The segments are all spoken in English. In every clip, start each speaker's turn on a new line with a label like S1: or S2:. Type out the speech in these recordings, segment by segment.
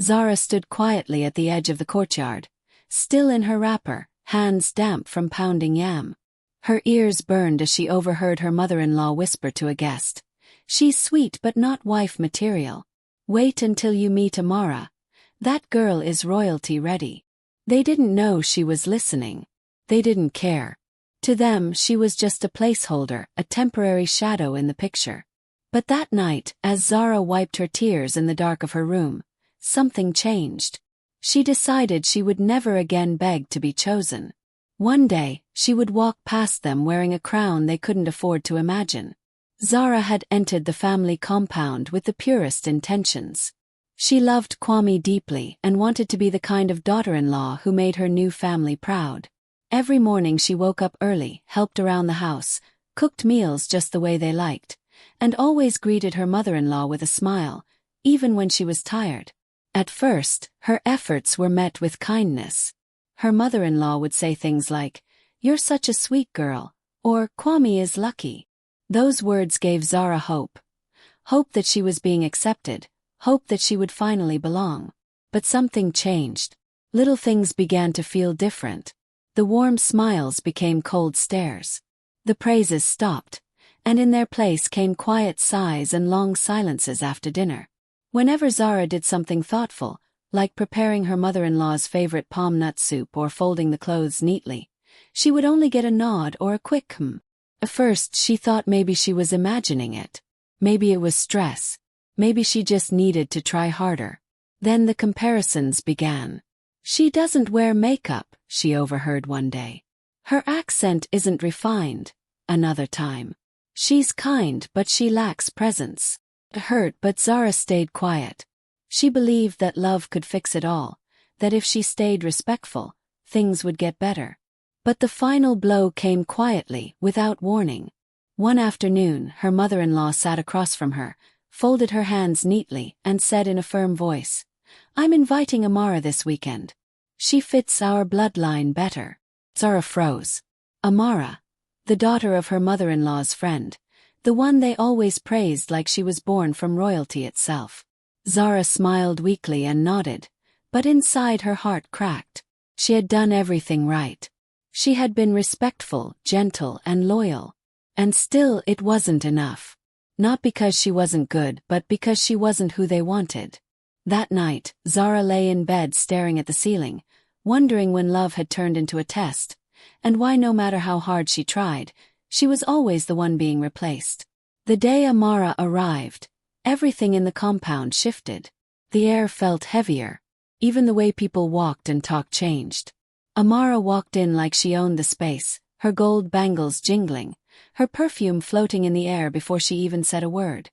S1: Zara stood quietly at the edge of the courtyard, still in her wrapper, hands damp from pounding yam. Her ears burned as she overheard her mother-in-law whisper to a guest, "She's sweet but not wife material. Wait until you meet Amara. That girl is royalty ready." They didn't know she was listening. They didn't care. To them, she was just a placeholder, a temporary shadow in the picture. But that night, as Zara wiped her tears in the dark of her room, something changed. She decided she would never again beg to be chosen. One day, she would walk past them wearing a crown they couldn't afford to imagine. Zara had entered the family compound with the purest intentions. She loved Kwame deeply and wanted to be the kind of daughter-in-law who made her new family proud. Every morning she woke up early, helped around the house, cooked meals just the way they liked, and always greeted her mother-in-law with a smile, even when she was tired. At first, her efforts were met with kindness. Her mother-in-law would say things like, "You're such a sweet girl," or "Kwame is lucky." Those words gave Zara hope. Hope that she was being accepted, hope that she would finally belong. But something changed. Little things began to feel different. The warm smiles became cold stares. The praises stopped, and in their place came quiet sighs and long silences after dinner. Whenever Zara did something thoughtful, like preparing her mother-in-law's favorite palm nut soup or folding the clothes neatly, she would only get a nod or a quick "hmm." At first she thought maybe she was imagining it. Maybe it was stress. Maybe she just needed to try harder. Then the comparisons began. "She doesn't wear makeup," she overheard one day. "Her accent isn't refined," another time. "She's kind but she lacks presence." It hurt, but Zara stayed quiet. She believed that love could fix it all, that if she stayed respectful, things would get better. But the final blow came quietly, without warning. One afternoon, her mother-in-law sat across from her, folded her hands neatly, and said in a firm voice, "I'm inviting Amara this weekend. She fits our bloodline better." Zara froze. Amara, the daughter of her mother-in-law's friend, the one they always praised like she was born from royalty itself. Zara smiled weakly and nodded, but inside her heart cracked. She had done everything right. She had been respectful, gentle, and loyal. And still it wasn't enough. Not because she wasn't good, but because she wasn't who they wanted. That night, Zara lay in bed staring at the ceiling, wondering when love had turned into a test, and why no matter how hard she tried, she was always the one being replaced. The day Amara arrived, everything in the compound shifted. The air felt heavier. Even the way people walked and talked changed. Amara walked in like she owned the space, her gold bangles jingling, her perfume floating in the air before she even said a word.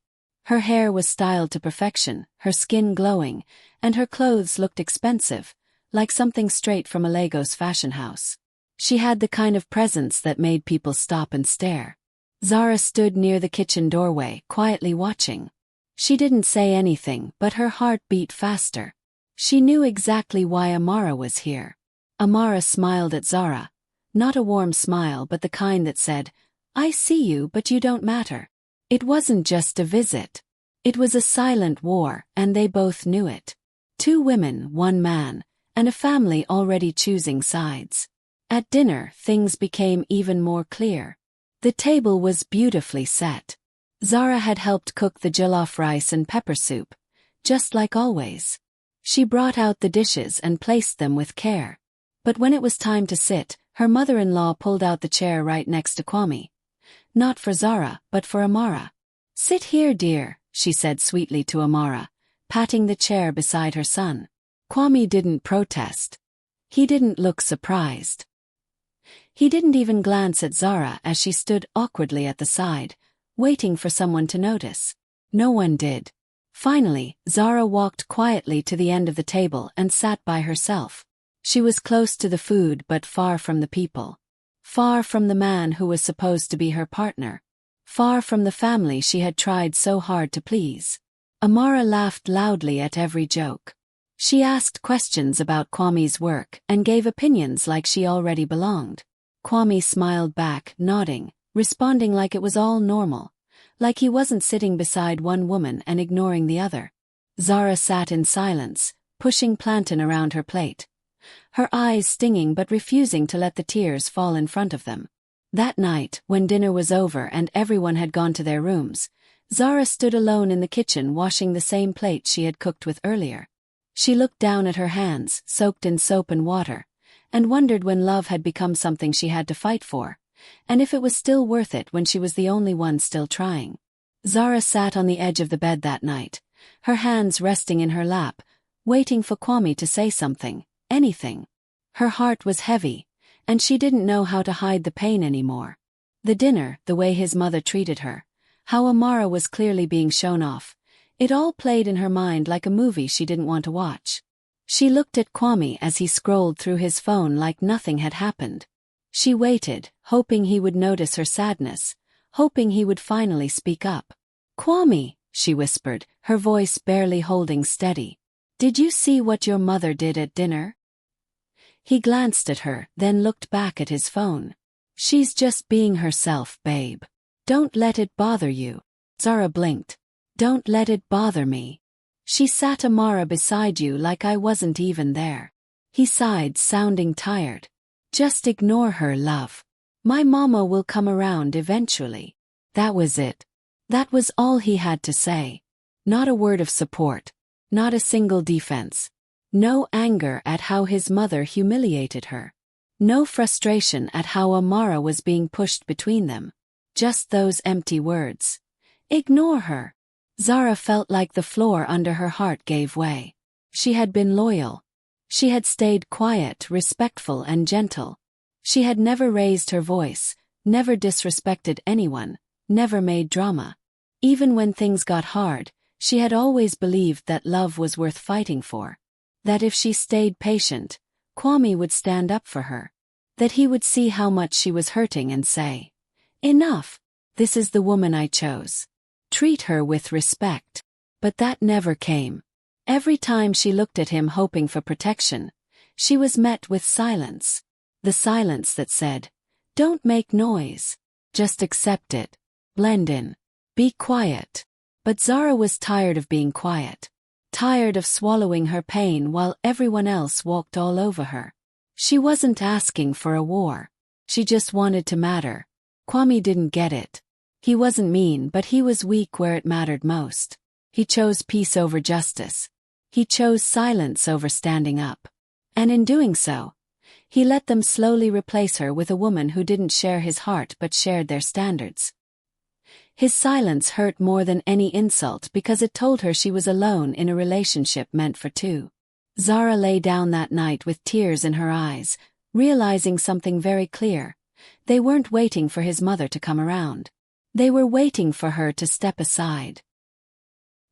S1: Her hair was styled to perfection, her skin glowing, and her clothes looked expensive, like something straight from a Lagos fashion house. She had the kind of presence that made people stop and stare. Zara stood near the kitchen doorway, quietly watching. She didn't say anything, but her heart beat faster. She knew exactly why Amara was here. Amara smiled at Zara. Not a warm smile, but the kind that said, "I see you, but you don't matter." It wasn't just a visit. It was a silent war, and they both knew it. Two women, one man, and a family already choosing sides. At dinner, things became even more clear. The table was beautifully set. Zara had helped cook the jollof rice and pepper soup, just like always. She brought out the dishes and placed them with care. But when it was time to sit, her mother-in-law pulled out the chair right next to Kwame. Not for Zara, but for Amara. "Sit here, dear," she said sweetly to Amara, patting the chair beside her son. Kwame didn't protest. He didn't look surprised. He didn't even glance at Zara as she stood awkwardly at the side, waiting for someone to notice. No one did. Finally, Zara walked quietly to the end of the table and sat by herself. She was close to the food but far from the people. Far from the man who was supposed to be her partner. Far from the family she had tried so hard to please. Amara laughed loudly at every joke. She asked questions about Kwame's work and gave opinions like she already belonged. Kwame smiled back, nodding, responding like it was all normal, like he wasn't sitting beside one woman and ignoring the other. Zara sat in silence, pushing plantain around her plate, her eyes stinging but refusing to let the tears fall in front of them. That night, when dinner was over and everyone had gone to their rooms, Zara stood alone in the kitchen washing the same plate she had cooked with earlier. She looked down at her hands, soaked in soap and water, and wondered when love had become something she had to fight for, and if it was still worth it when she was the only one still trying. Zara sat on the edge of the bed that night, her hands resting in her lap, waiting for Kwame to say something, anything. Her heart was heavy, and she didn't know how to hide the pain anymore. The dinner, the way his mother treated her, how Amara was clearly being shown off, it all played in her mind like a movie she didn't want to watch. She looked at Kwame as he scrolled through his phone like nothing had happened. She waited, hoping he would notice her sadness, hoping he would finally speak up. "Kwame," she whispered, her voice barely holding steady. "Did you see what your mother did at dinner?" He glanced at her, then looked back at his phone. "She's just being herself, babe. Don't let it bother you." Zara blinked. "Don't let it bother me. She sat Amara beside you like I wasn't even there." He sighed, sounding tired. "Just ignore her, love. My mama will come around eventually." That was it. That was all he had to say. Not a word of support. Not a single defense. No anger at how his mother humiliated her. No frustration at how Amara was being pushed between them. Just those empty words. Ignore her. Zara felt like the floor under her heart gave way. She had been loyal. She had stayed quiet, respectful and gentle. She had never raised her voice, never disrespected anyone, never made drama. Even when things got hard, she had always believed that love was worth fighting for. That if she stayed patient, Kwame would stand up for her. That he would see how much she was hurting and say, "Enough. This is the woman I chose. Treat her with respect." But that never came. Every time she looked at him hoping for protection, she was met with silence. The silence that said, "Don't make noise. Just accept it. Blend in. Be quiet." But Zara was tired of being quiet. Tired of swallowing her pain while everyone else walked all over her. She wasn't asking for a war. She just wanted to matter. Kwame didn't get it. He wasn't mean, but he was weak where it mattered most. He chose peace over justice. He chose silence over standing up. And in doing so, he let them slowly replace her with a woman who didn't share his heart but shared their standards. His silence hurt more than any insult because it told her she was alone in a relationship meant for two. Zara lay down that night with tears in her eyes, realizing something very clear. They weren't waiting for his mother to come around. They were waiting for her to step aside.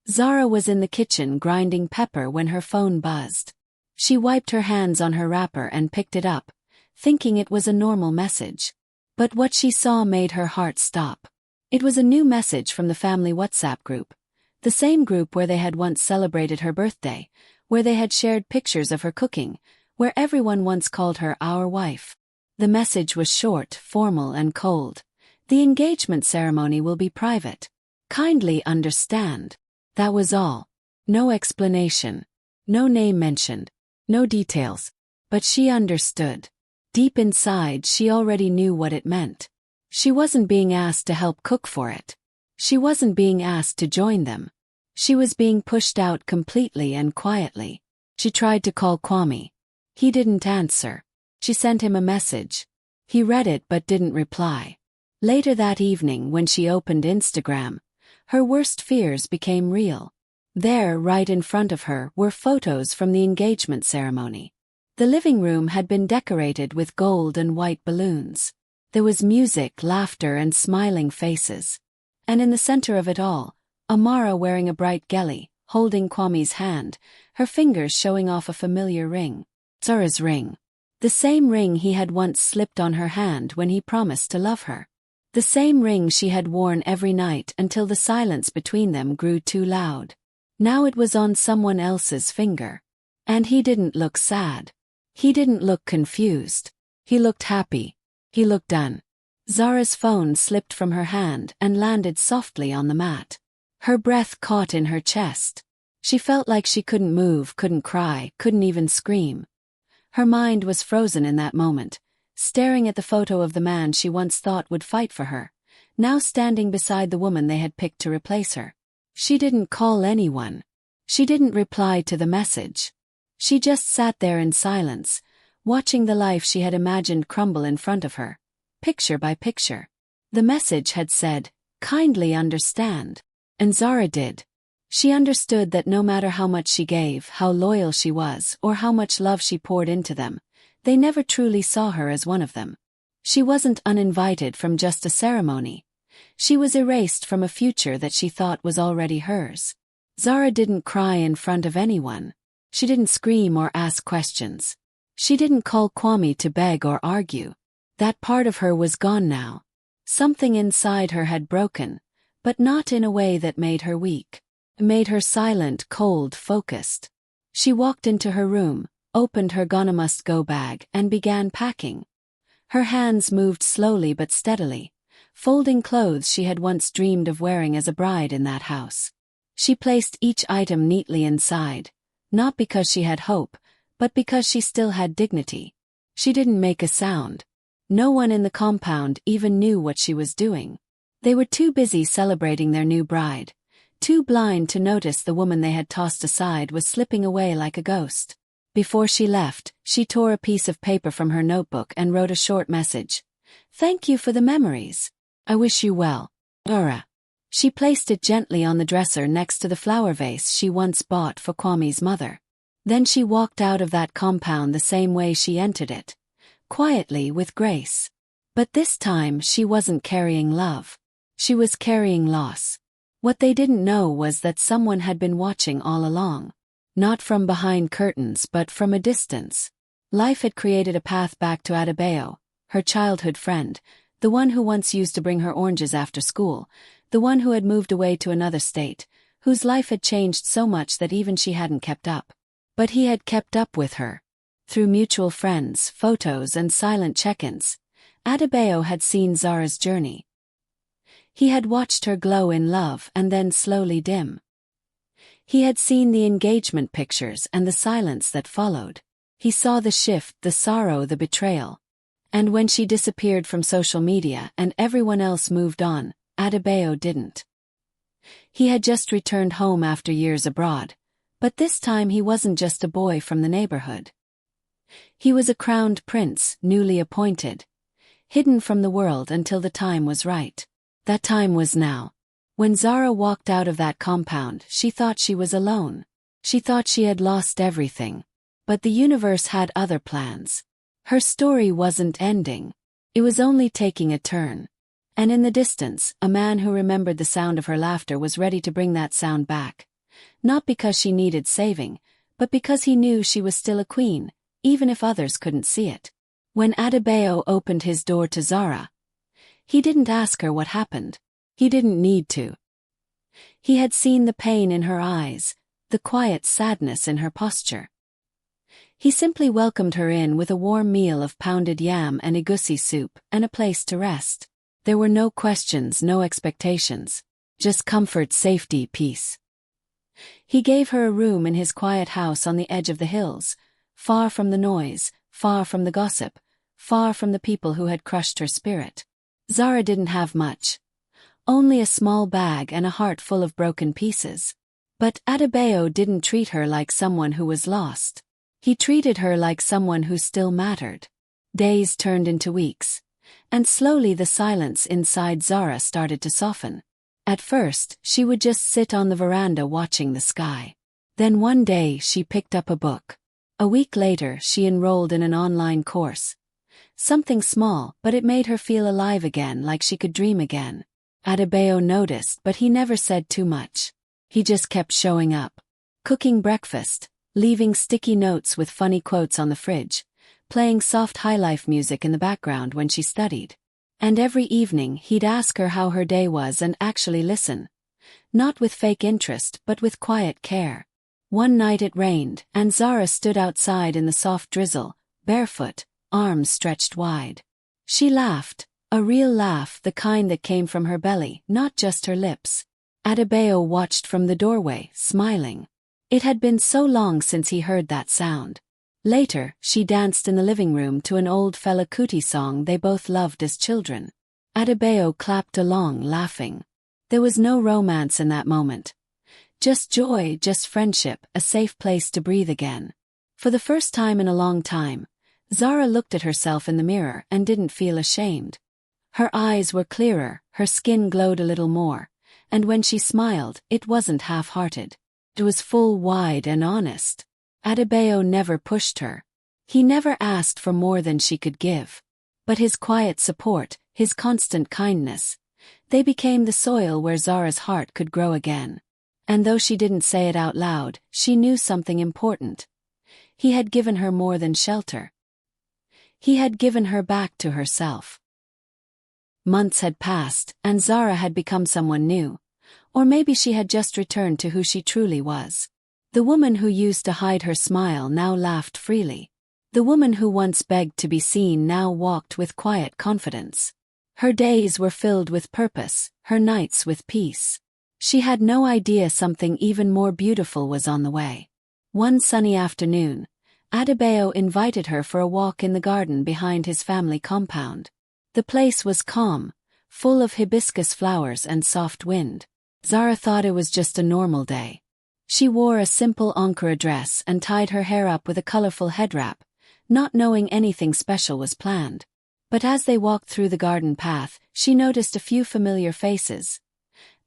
S1: Zara was in the kitchen grinding pepper when her phone buzzed. She wiped her hands on her wrapper and picked it up, thinking it was a normal message. But what she saw made her heart stop. It was a new message from the family WhatsApp group. The same group where they had once celebrated her birthday, where they had shared pictures of her cooking, where everyone once called her our wife. The message was short, formal and cold. "The engagement ceremony will be private. Kindly understand." That was all. No explanation. No name mentioned. No details. But she understood. Deep inside she already knew what it meant. She wasn't being asked to help cook for it. She wasn't being asked to join them. She was being pushed out completely and quietly. She tried to call Kwame. He didn't answer. She sent him a message. He read it but didn't reply. Later that evening when she opened Instagram, her worst fears became real. There, right in front of her, were photos from the engagement ceremony. The living room had been decorated with gold and white balloons. There was music, laughter and smiling faces. And in the center of it all, Amara wearing a bright ghillie, holding Kwame's hand, her fingers showing off a familiar ring. Zara's ring. The same ring he had once slipped on her hand when he promised to love her. The same ring she had worn every night until the silence between them grew too loud. Now it was on someone else's finger. And he didn't look sad. He didn't look confused. He looked happy. He looked done. Zara's phone slipped from her hand and landed softly on the mat. Her breath caught in her chest. She felt like she couldn't move, couldn't cry, couldn't even scream. Her mind was frozen in that moment, staring at the photo of the man she once thought would fight for her, now standing beside the woman they had picked to replace her. She didn't call anyone. She didn't reply to the message. She just sat there in silence, watching the life she had imagined crumble in front of her, picture by picture. The message had said, "Kindly understand." And Zara did. She understood that no matter how much she gave, how loyal she was, or how much love she poured into them, they never truly saw her as one of them. She wasn't uninvited from just a ceremony. She was erased from a future that she thought was already hers. Zara didn't cry in front of anyone. She didn't scream or ask questions. She didn't call Kwame to beg or argue. That part of her was gone now. Something inside her had broken, but not in a way that made her weak. It made her silent, cold, focused. She walked into her room, opened her gonna-must-go bag, and began packing. Her hands moved slowly but steadily, folding clothes she had once dreamed of wearing as a bride in that house. She placed each item neatly inside, not because she had hope, but because she still had dignity. She didn't make a sound. No one in the compound even knew what she was doing. They were too busy celebrating their new bride, too blind to notice the woman they had tossed aside was slipping away like a ghost. Before she left, she tore a piece of paper from her notebook and wrote a short message. "Thank you for the memories. I wish you well, Laura." She placed it gently on the dresser next to the flower vase she once bought for Kwame's mother. Then she walked out of that compound the same way she entered it, quietly, with grace. But this time she wasn't carrying love. She was carrying loss. What they didn't know was that someone had been watching all along. Not from behind curtains but from a distance. Life had created a path back to Adebayo, her childhood friend, the one who once used to bring her oranges after school, the one who had moved away to another state, whose life had changed so much that even she hadn't kept up. But he had kept up with her. Through mutual friends, photos, and silent check-ins, Adebayo had seen Zara's journey. He had watched her glow in love and then slowly dim. He had seen the engagement pictures and the silence that followed. He saw the shift, the sorrow, the betrayal. And when she disappeared from social media and everyone else moved on, Adebayo didn't. He had just returned home after years abroad, but this time he wasn't just a boy from the neighborhood. He was a crowned prince, newly appointed, hidden from the world until the time was right. That time was now. When Zara walked out of that compound, she thought she was alone. She thought she had lost everything. But the universe had other plans. Her story wasn't ending. It was only taking a turn. And in the distance, a man who remembered the sound of her laughter was ready to bring that sound back. Not because she needed saving, but because he knew she was still a queen, even if others couldn't see it. When Adebayo opened his door to Zara, he didn't ask her what happened. He didn't need to. He had seen the pain in her eyes, the quiet sadness in her posture. He simply welcomed her in with a warm meal of pounded yam and egusi soup and a place to rest. There were no questions, no expectations. Just comfort, safety, peace. He gave her a room in his quiet house on the edge of the hills, far from the noise, far from the gossip, far from the people who had crushed her spirit. Zara didn't have much. Only a small bag and a heart full of broken pieces. But Adebayo didn't treat her like someone who was lost. He treated her like someone who still mattered. Days turned into weeks, and slowly the silence inside Zara started to soften. At first, she would just sit on the veranda watching the sky. Then one day she picked up a book. A week later she enrolled in an online course. Something small, but it made her feel alive again, like she could dream again. Adebayo noticed, but he never said too much. He just kept showing up. Cooking breakfast, leaving sticky notes with funny quotes on the fridge, playing soft highlife music in the background when she studied. And every evening he'd ask her how her day was and actually listen. Not with fake interest, but with quiet care. One night it rained, and Zara stood outside in the soft drizzle, barefoot, arms stretched wide. She laughed, a real laugh, the kind that came from her belly, not just her lips. Adebayo watched from the doorway, smiling. It had been so long since he heard that sound. Later, she danced in the living room to an old Fela Kuti song they both loved as children. Adebayo clapped along, laughing. There was no romance in that moment. Just joy, just friendship, a safe place to breathe again. For the first time in a long time, Zara looked at herself in the mirror and didn't feel ashamed. Her eyes were clearer, her skin glowed a little more, and when she smiled, it wasn't half-hearted. It was full, wide, and honest. Adebayo never pushed her. He never asked for more than she could give. But his quiet support, his constant kindness, they became the soil where Zara's heart could grow again. And though she didn't say it out loud, she knew something important. He had given her more than shelter. He had given her back to herself. Months had passed, and Zara had become someone new. Or maybe she had just returned to who she truly was. The woman who used to hide her smile now laughed freely. The woman who once begged to be seen now walked with quiet confidence. Her days were filled with purpose, her nights with peace. She had no idea something even more beautiful was on the way. One sunny afternoon, Adebayo invited her for a walk in the garden behind his family compound. The place was calm, full of hibiscus flowers and soft wind. Zara thought it was just a normal day. She wore a simple Ankara dress and tied her hair up with a colorful head wrap, not knowing anything special was planned. But as they walked through the garden path, she noticed a few familiar faces.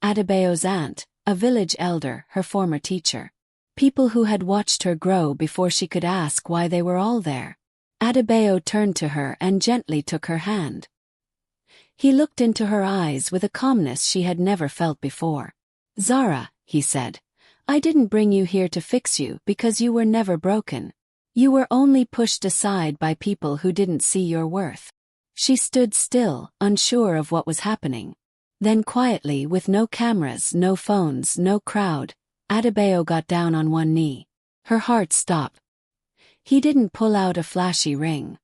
S1: Adebayo's aunt, a village elder, her former teacher. People who had watched her grow before she could ask why they were all there. Adebayo turned to her and gently took her hand. He looked into her eyes with a calmness she had never felt before. "Zara," he said, "I didn't bring you here to fix you because you were never broken. You were only pushed aside by people who didn't see your worth." She stood still, unsure of what was happening. Then quietly, with no cameras, no phones, no crowd, Adebayo got down on one knee. Her heart stopped. He didn't pull out a flashy ring.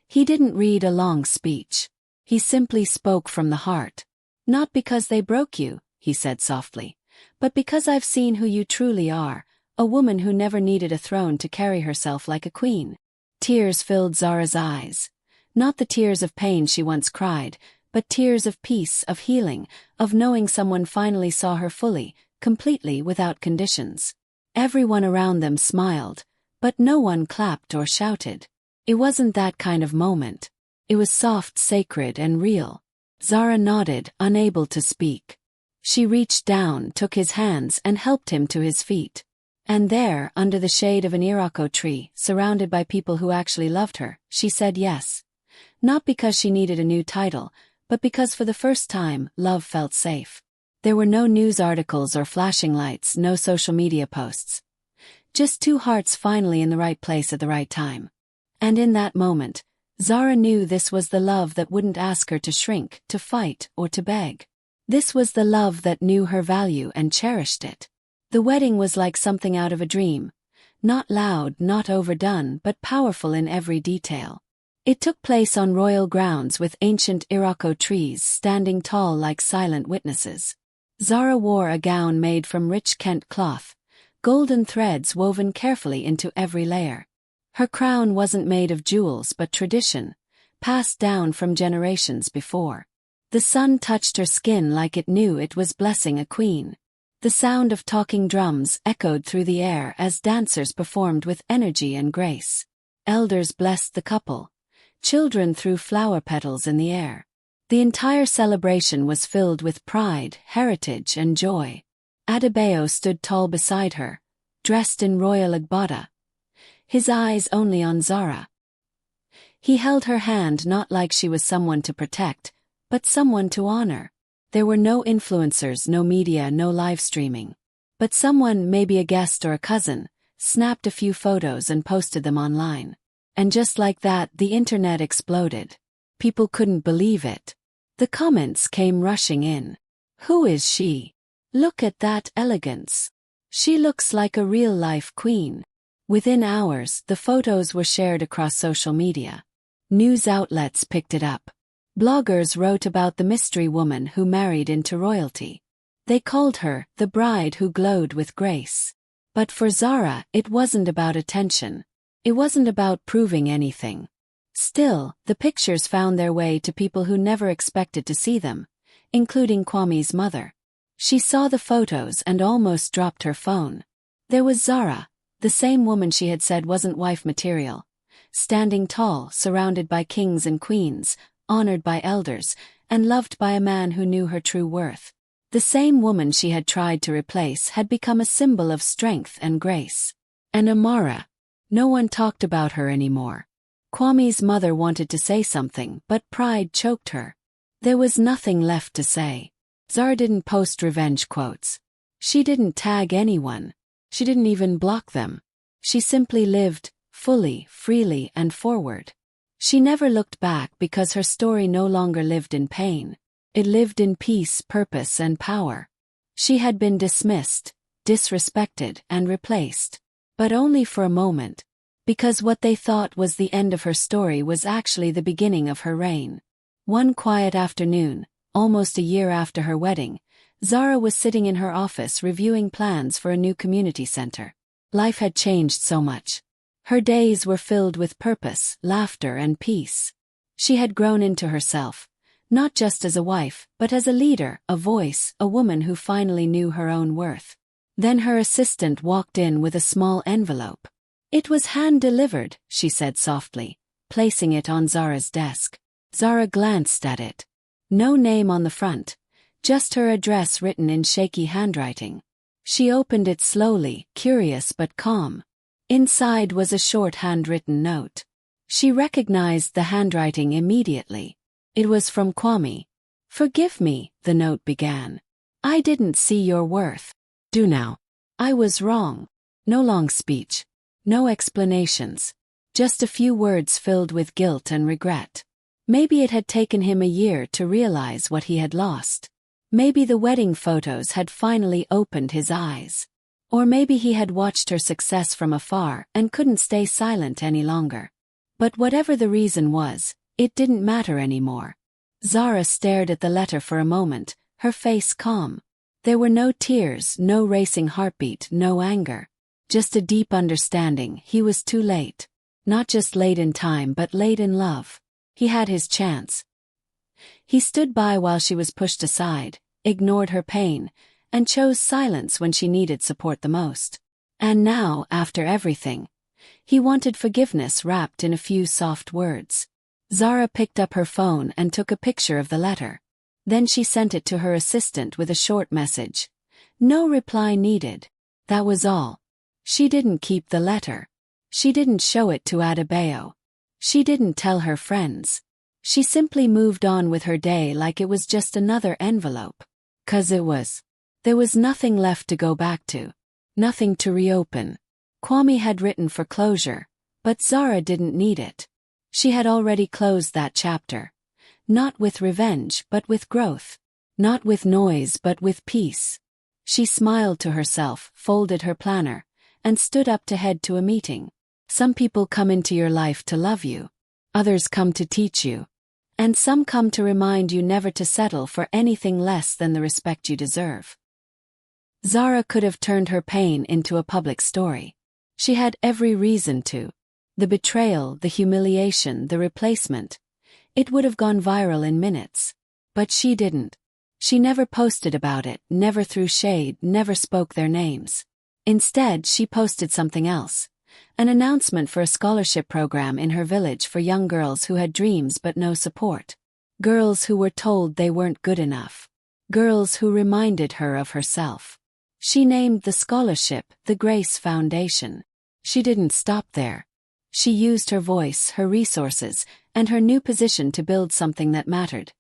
S1: He didn't read a long speech. He simply spoke from the heart. "Not because they broke you," he said softly, "but because I've seen who you truly are, a woman who never needed a throne to carry herself like a queen." Tears filled Zara's eyes. Not the tears of pain she once cried, but tears of peace, of healing, of knowing someone finally saw her fully, completely, without conditions. Everyone around them smiled, but no one clapped or shouted. It wasn't that kind of moment. It was soft, sacred, and real. Zara nodded, unable to speak. She reached down, took his hands, and helped him to his feet. And there, under the shade of an iroko tree, surrounded by people who actually loved her, she said yes. Not because she needed a new title, but because for the first time, love felt safe. There were no news articles or flashing lights, no social media posts. Just two hearts finally in the right place at the right time. And in that moment, Zara knew this was the love that wouldn't ask her to shrink, to fight, or to beg. This was the love that knew her value and cherished it. The wedding was like something out of a dream. Not loud, not overdone, but powerful in every detail. It took place on royal grounds with ancient iroko trees standing tall like silent witnesses. Zara wore a gown made from rich Kent cloth, golden threads woven carefully into every layer. Her crown wasn't made of jewels but tradition, passed down from generations before. The sun touched her skin like it knew it was blessing a queen. The sound of talking drums echoed through the air as dancers performed with energy and grace. Elders blessed the couple. Children threw flower petals in the air. The entire celebration was filled with pride, heritage, and joy. Adebayo stood tall beside her, dressed in royal agbada, his eyes only on Zara. He held her hand not like she was someone to protect, but someone to honor. There were no influencers, no media, no live streaming. But someone, maybe a guest or a cousin, snapped a few photos and posted them online. And just like that, the internet exploded. People couldn't believe it. The comments came rushing in. "Who is she? Look at that elegance. She looks like a real-life queen." Within hours, the photos were shared across social media. News outlets picked it up. Bloggers wrote about the mystery woman who married into royalty. They called her the bride who glowed with grace. But for Zara, it wasn't about attention. It wasn't about proving anything. Still, the pictures found their way to people who never expected to see them, including Kwame's mother. She saw the photos and almost dropped her phone. There was Zara, the same woman she had said wasn't wife material, standing tall, surrounded by kings and queens, honored by elders, and loved by a man who knew her true worth. The same woman she had tried to replace had become a symbol of strength and grace. And Amara. No one talked about her anymore. Kwame's mother wanted to say something, but pride choked her. There was nothing left to say. Zara didn't post revenge quotes. She didn't tag anyone. She didn't even block them. She simply lived, fully, freely, and forward. She never looked back because her story no longer lived in pain. It lived in peace, purpose, and power. She had been dismissed, disrespected, and replaced. But only for a moment. Because what they thought was the end of her story was actually the beginning of her reign. One quiet afternoon, almost a year after her wedding, Zara was sitting in her office reviewing plans for a new community center. Life had changed so much. Her days were filled with purpose, laughter, and peace. She had grown into herself, not just as a wife, but as a leader, a voice, a woman who finally knew her own worth. Then her assistant walked in with a small envelope. "It was hand-delivered," she said softly, placing it on Zara's desk. Zara glanced at it. No name on the front, just her address written in shaky handwriting. She opened it slowly, curious but calm. Inside was a short handwritten note. She recognized the handwriting immediately. It was from Kwame. "Forgive me," the note began. "I didn't see your worth. Do now. I was wrong." No long speech. No explanations. Just a few words filled with guilt and regret. Maybe it had taken him a year to realize what he had lost. Maybe the wedding photos had finally opened his eyes. Or maybe he had watched her success from afar and couldn't stay silent any longer. But whatever the reason was, it didn't matter anymore. Zara stared at the letter for a moment, her face calm. There were no tears, no racing heartbeat, no anger. Just a deep understanding. He was too late. Not just late in time, but late in love. He had his chance. He stood by while she was pushed aside, ignored her pain, and chose silence when she needed support the most. And now, after everything, he wanted forgiveness wrapped in a few soft words. Zara picked up her phone and took a picture of the letter. Then she sent it to her assistant with a short message. No reply needed. That was all. She didn't keep the letter. She didn't show it to Adebayo. She didn't tell her friends. She simply moved on with her day like it was just another envelope. 'Cause it was. There was nothing left to go back to. Nothing to reopen. Kwame had written for closure, but Zara didn't need it. She had already closed that chapter. Not with revenge, but with growth. Not with noise, but with peace. She smiled to herself, folded her planner, and stood up to head to a meeting. Some people come into your life to love you. Others come to teach you. And some come to remind you never to settle for anything less than the respect you deserve. Zara could have turned her pain into a public story. She had every reason to. The betrayal, the humiliation, the replacement. It would have gone viral in minutes. But she didn't. She never posted about it, never threw shade, never spoke their names. Instead, she posted something else. An announcement for a scholarship program in her village for young girls who had dreams but no support. Girls who were told they weren't good enough. Girls who reminded her of herself. She named the scholarship the Grace Foundation. She didn't stop there. She used her voice, her resources, and her new position to build something that mattered.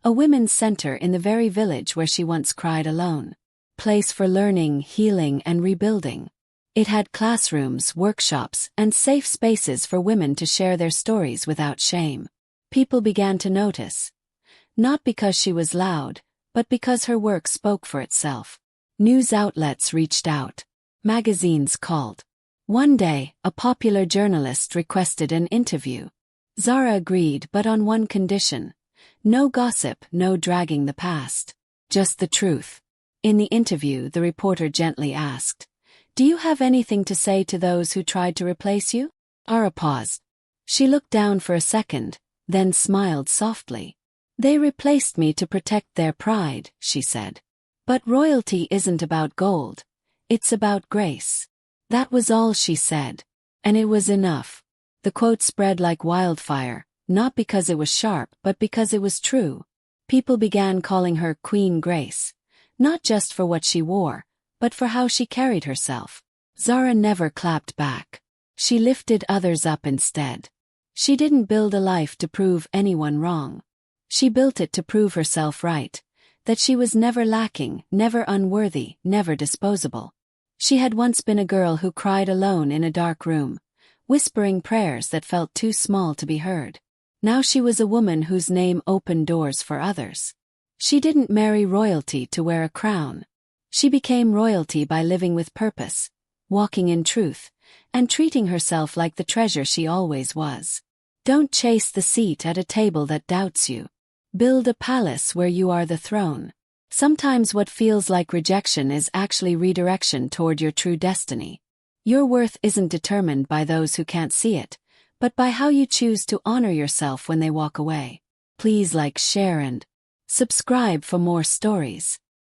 S1: A women's center in the very village where she once cried alone. Place for learning, healing, and rebuilding. It had classrooms, workshops, and safe spaces for women to share their stories without shame. People began to notice. Not because she was loud, but because her work spoke for itself. News outlets reached out. Magazines called. One day, a popular journalist requested an interview. Zara agreed, but on one condition. No gossip, no dragging the past. Just the truth. In the interview, the reporter gently asked, Do you have anything to say to those who tried to replace you? Ara paused. She looked down for a second, then smiled softly. They replaced me to protect their pride, she said. But royalty isn't about gold. It's about grace. That was all she said. And it was enough. The quote spread like wildfire, not because it was sharp but because it was true. People began calling her Queen Grace, not just for what she wore, but for how she carried herself. Zara never clapped back. She lifted others up instead. She didn't build a life to prove anyone wrong. She built it to prove herself right, that she was never lacking, never unworthy, never disposable. She had once been a girl who cried alone in a dark room, whispering prayers that felt too small to be heard. Now she was a woman whose name opened doors for others. She didn't marry royalty to wear a crown. She became royalty by living with purpose, walking in truth, and treating herself like the treasure she always was. Don't chase the seat at a table that doubts you. Build a palace where you are the throne. Sometimes what feels like rejection is actually redirection toward your true destiny. Your worth isn't determined by those who can't see it, but by how you choose to honor yourself when they walk away. Please like, share, and subscribe for more stories.